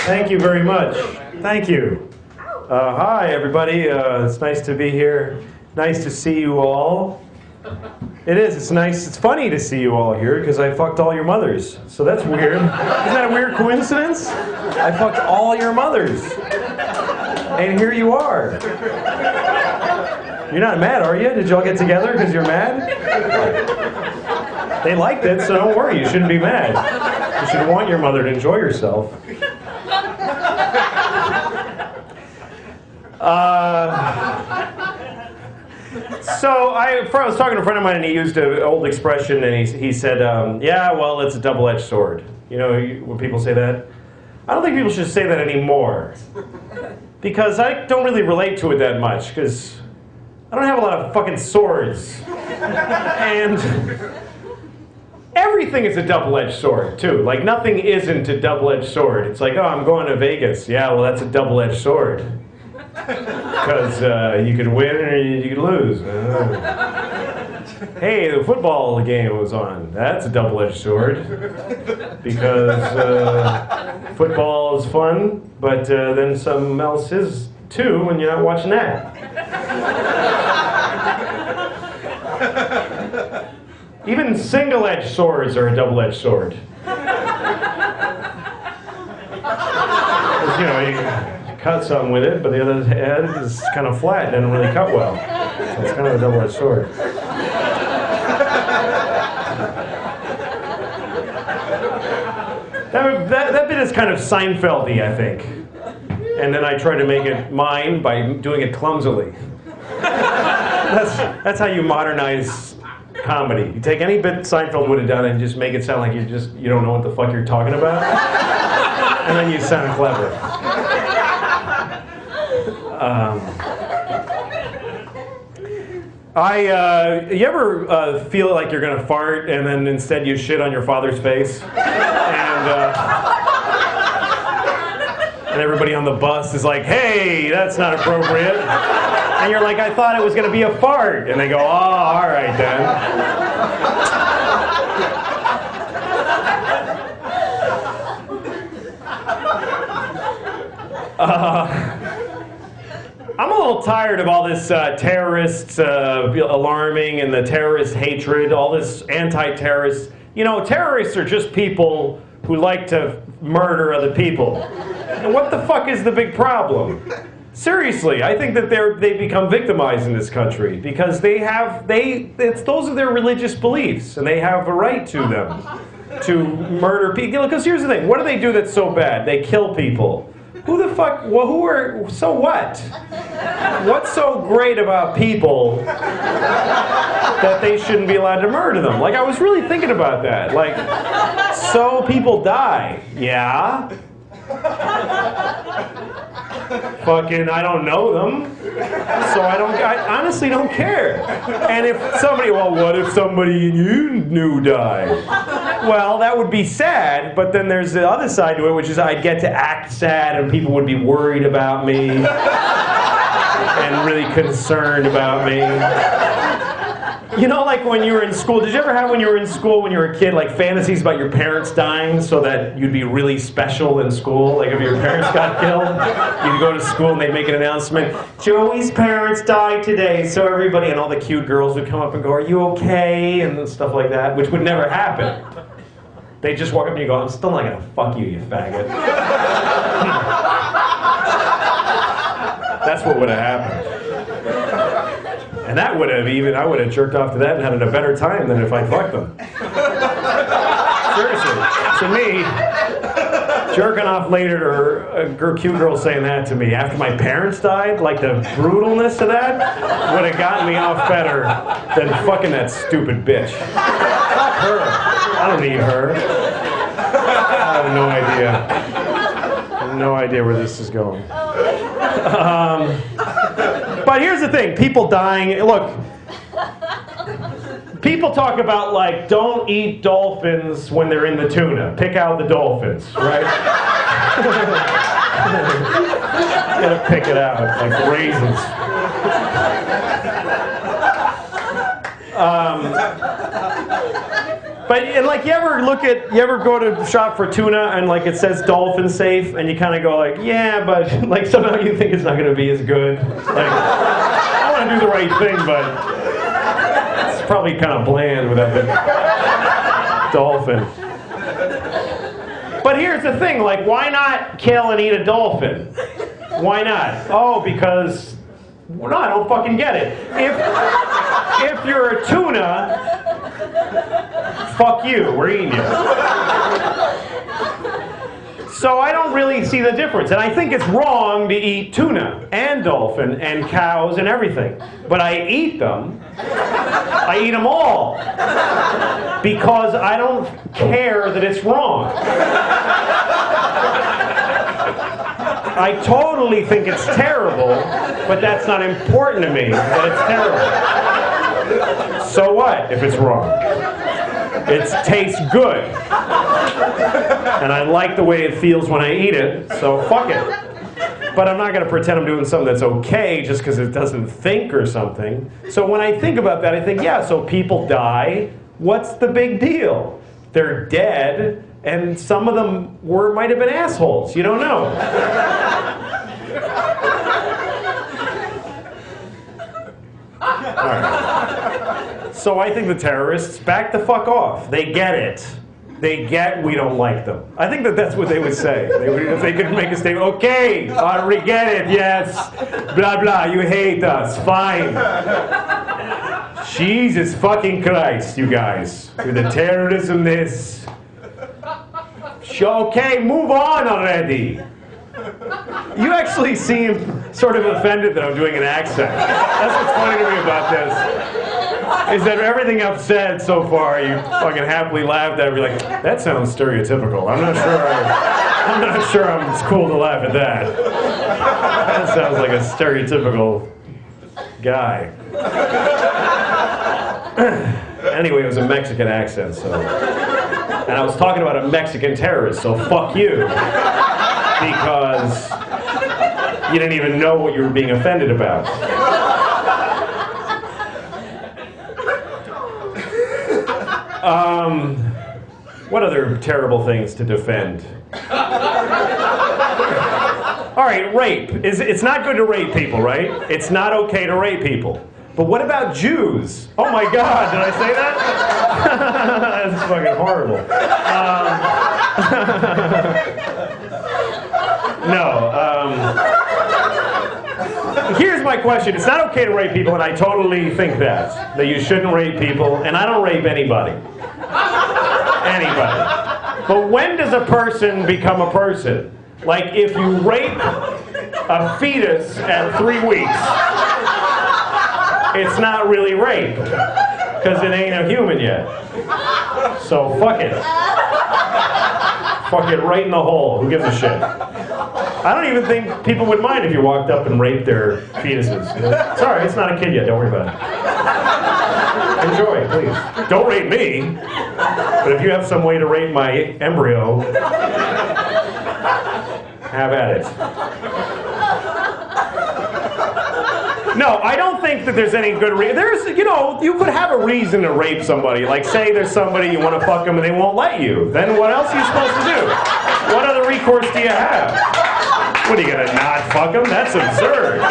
Thank you very much. Thank you. Hi, everybody. It's nice to be here. Nice to see you all. It is. It's nice. It's funny to see you all here because I fucked all your mothers. So that's weird. Isn't that a weird coincidence? I fucked all your mothers. And here you are. You're not mad, are you? Did you all get together because you're mad? They liked it, so don't worry. You shouldn't be mad. You should want your mother to enjoy herself. So I was talking to a friend of mine, and he used an old expression, and he said, yeah, well, it's a double-edged sword. You know, when people say that? I don't think people should say that anymore. Because I don't really relate to it that much, because I don't have a lot of fucking swords. And everything is a double-edged sword, too. Like, nothing isn't a double-edged sword. It's like, oh, I'm going to Vegas. Yeah, well, that's a double-edged sword. Because you could win or you could lose. Hey, the football game was on. That's a double-edged sword. Because football is fun, but then something else is too when you're not watching that. Even single-edged swords are a double-edged sword. You know, you cut something with it, but the other end is kind of flat, doesn't really cut well. So it's kind of a double-edged sword. That bit is kind of Seinfeld-y, I think. And then I try to make it mine by doing it clumsily. That's how you modernize comedy. You take any bit Seinfeld would have done and just make it sound like you don't know what the fuck you're talking about. And then you sound clever. You ever feel like you're gonna fart and then instead you shit on your father's face? And everybody on the bus is like, hey, that's not appropriate. And you're like, I thought it was gonna be a fart. And they go, oh, all right then. I'm a little tired of all this terrorists alarming and the terrorist hatred, all this anti-terrorist. You know, terrorists are just people who like to murder other people. And what the fuck is the big problem? Seriously, I think that they become victimized in this country because those are their religious beliefs, and they have a right to them to murder people. Because here's the thing: what do they do that's so bad? They kill people. Who the fuck? Well, so what? What's so great about people that they shouldn't be allowed to murder them? Like, I was really thinking about that. Like, so people die. Yeah. Fucking, I don't know them, so I honestly don't care. And if somebody, well, what if somebody you knew died? Well, that would be sad, but then there's the other side to it, which is I'd get to act sad and people would be worried about me and really concerned about me. You know, like when you were in school, did you ever have when you were in school, when you were a kid, like fantasies about your parents dying so that you'd be really special in school? Like if your parents got killed, you'd go to school and they'd make an announcement, Joey's parents died today, so everybody, and all the cute girls would come up and go, are you okay? And stuff like that, which would never happen. They'd just walk up and you go, I'm still not gonna fuck you, you faggot. That's what would have happened. And that would have I would have jerked off to that and had a better time than if I fucked them. Seriously. To me, jerking off later to a cute girl saying that to me after my parents died, like the brutalness of that would have gotten me off better than fucking that stupid bitch. Fuck her. I don't need her. I have no idea. I have no idea where this is going. But here's the thing, people dying, look, people talk about like, don't eat dolphins when they're in the tuna. Pick out the dolphins, right? You gotta pick it out, like raisins. But and like you ever go to shop for tuna and like it says dolphin safe and you kind of go like, yeah, but like somehow you think it's not going to be as good. Like I want to do the right thing, but it's probably kind of bland without the dolphin. But here's the thing, like why not kill and eat a dolphin? Why not? Oh, because no, I don't fucking get it. If you're a tuna, fuck you, we're eating you. So I don't really see the difference. And I think it's wrong to eat tuna and dolphin and cows and everything. But I eat them. I eat them all. Because I don't care that it's wrong. I totally think it's terrible, but that's not important to me, that it's terrible. So what if it's wrong? It tastes good. And I like the way it feels when I eat it, so fuck it. But I'm not going to pretend I'm doing something that's okay just because it doesn't think or something. So when I think about that, I think, yeah, so people die. What's the big deal? They're dead, and some of them might have been assholes. You don't know. All right. So I think the terrorists back the fuck off. They get it. They get we don't like them. I think that's what they would say. If they could make a statement, okay, we get it, yes, blah, blah, you hate us, fine. Jesus fucking Christ, you guys, with the terrorism this. Okay, move on already. You actually seem sort of offended that I'm doing an accent. That's what's funny to me about this. Is that everything I've said so far, you fucking happily laughed at. You're like, that sounds stereotypical. I'm not sure it's cool to laugh at that. That sounds like a stereotypical guy. Anyway, it was a Mexican accent, so. And I was talking about a Mexican terrorist, so fuck you. Because you didn't even know what you were being offended about. What other terrible things to defend? All right, rape. It's not good to rape people, right? It's not okay to rape people. But what about Jews? Oh my God, did I say that? That's fucking horrible. Here's my question. It's not okay to rape people, and I totally think that you shouldn't rape people, and I don't rape anybody. Anybody. But when does a person become a person? Like if you rape a fetus at 3 weeks, it's not really rape, because it ain't a human yet. So fuck it. Fuck it right in the hole. Who gives a shit? I don't even think people would mind if you walked up and raped their fetuses. Sorry, it's not a kid yet. Don't worry about it. Enjoy, please. Don't rape me. But if you have some way to rape my embryo, have at it. No, I don't think that there's any good reason. You could have a reason to rape somebody. Like, say there's somebody, you want to fuck them and they won't let you. Then what else are you supposed to do? What other recourse do you have? What, are you going to not fuck them? That's absurd.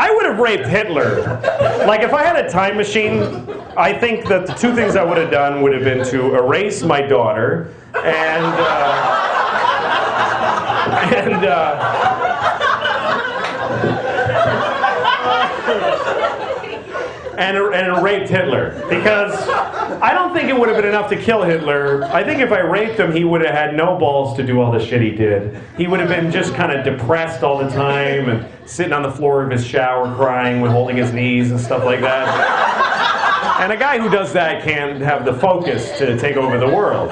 I would have raped Hitler. Like, if I had a time machine, I think that the two things I would have done would have been to erase my daughter and raped Hitler. Because I don't think it would have been enough to kill Hitler. I think if I raped him, he would have had no balls to do all the shit he did. He would have been just kind of depressed all the time and sitting on the floor of his shower crying when holding his knees and stuff like that. And a guy who does that can't have the focus to take over the world.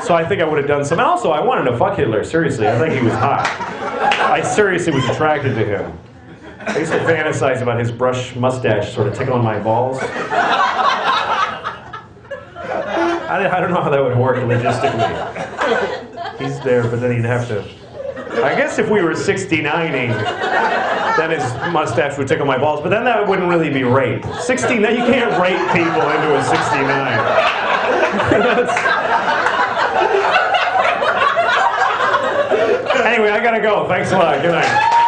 So I think I would have done some. And also, I wanted to fuck Hitler, seriously. I think he was hot. I seriously was attracted to him. I used to fantasize about his brush mustache sort of tickling my balls. I don't know how that would work logistically. He's there, but then he'd have to... I guess if we were 69ing, then his mustache would tickle my balls, but then that wouldn't really be rape. 69, you can't rape people into a 69. Anyway, I gotta go. Thanks a lot. Good night.